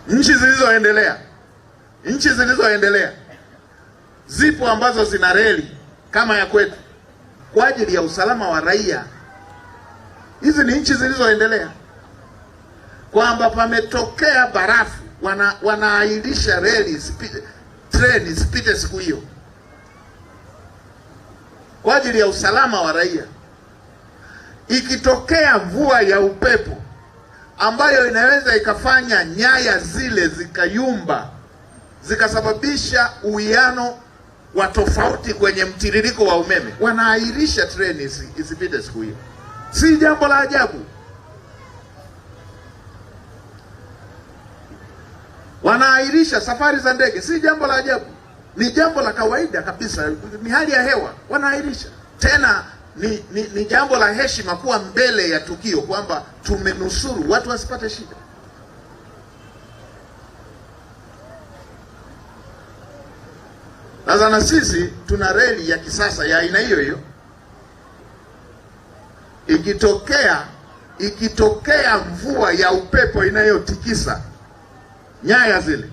Nchi zilizoendelea zipo ambazo zina reli kama ya kwetu kwa ajili ya usalama wa raia. Hizi ni nchi zilizoendelea, kwamba pametokea barafu, wanaahirisha reli treni isipite siku hiyo kwa ajili ya usalama wa raia. Ikitokea mvua ya upepo ambayo inaweza ikafanya nyaya zile zikayumba, zikasababisha uwiano wa tofauti kwenye mtiririko wa umeme, wanaahirisha treni isipite siku hiyo. Si jambo la ajabu. Wanaahirisha safari za ndege, si jambo la ajabu, ni jambo la kawaida kabisa, ni hali ya hewa. Wanaahirisha tena, ni jambo la heshima kuwa mbele ya tukio, kwamba tumenusuru watu wasipate shida. Sasa na sisi tuna reli ya kisasa ya aina hiyo hiyo. Ikitokea mvua ya upepo inayotikisa nyaya zile,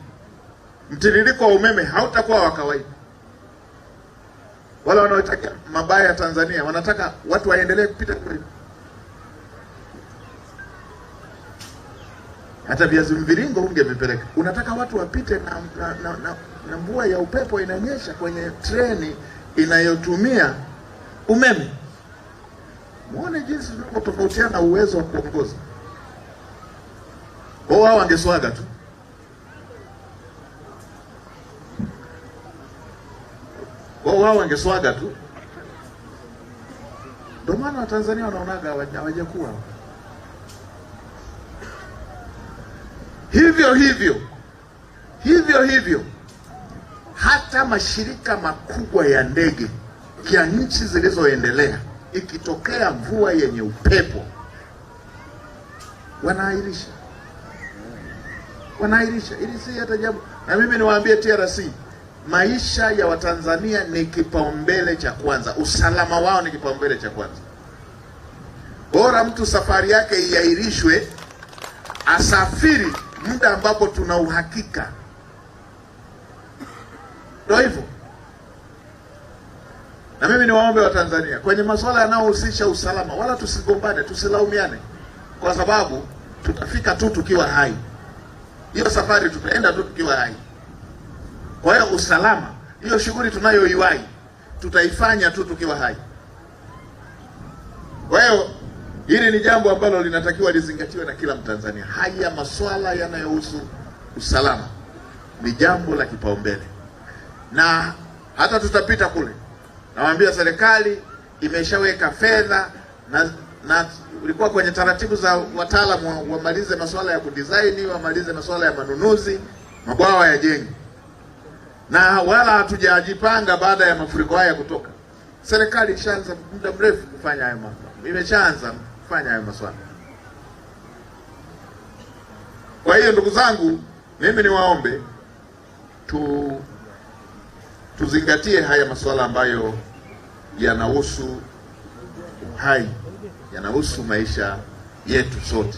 mtiririko wa umeme hautakuwa wa kawaida. Wala wanaotaka mabaya ya Tanzania wanataka watu waendelee kupita kule. Hata viazi mviringo ungemepeleka. Unataka watu wapite na mvua ya upepo inanyesha kwenye treni inayotumia umeme. Muone jinsi tunavyotofautiana uwezo wa kuongoza. Wao wangeswaga tu. Wao wangeswaga tu. Ndio maana Watanzania wanaonaga hawajakuwa. Hivyo hivyo hata mashirika makubwa ya ndege ya nchi zilizoendelea, ikitokea mvua yenye upepo, wanaahirisha. Ili si hata jambo. Na mimi niwaambie TRC, maisha ya Watanzania ni kipaumbele cha kwanza, usalama wao ni kipaumbele cha kwanza. Bora mtu safari yake iahirishwe, asafiri muda ambapo tuna uhakika. Ndio hivyo. Na mimi niwaombe Watanzania, kwenye masuala yanayohusisha usalama, wala tusigombane, tusilaumiane, kwa sababu tutafika tu tukiwa hai. Hiyo safari tutaenda tu tukiwa hai. Kwa hiyo usalama, hiyo shughuli tunayoiwahi, tutaifanya tu tukiwa hai. Kwa hiyo hili ni jambo ambalo linatakiwa lizingatiwe na kila Mtanzania. Haya masuala yanayohusu usalama ni jambo la kipaumbele. Na hata tutapita kule, nawaambia serikali imeshaweka fedha na ulikuwa kwenye taratibu za wataalamu wamalize masuala ya kudesign, wamalize masuala ya manunuzi, mabwawa ya jengo. Na wala hatujajipanga baada ya mafuriko haya kutoka. Serikali ishaanza muda mrefu kufanya hayo mambo. Imeshaanza kufanya hayo masuala. Kwa hiyo ndugu zangu, mimi niwaombe tuzingatie haya masuala ambayo yanahusu uhai, yanahusu maisha yetu sote.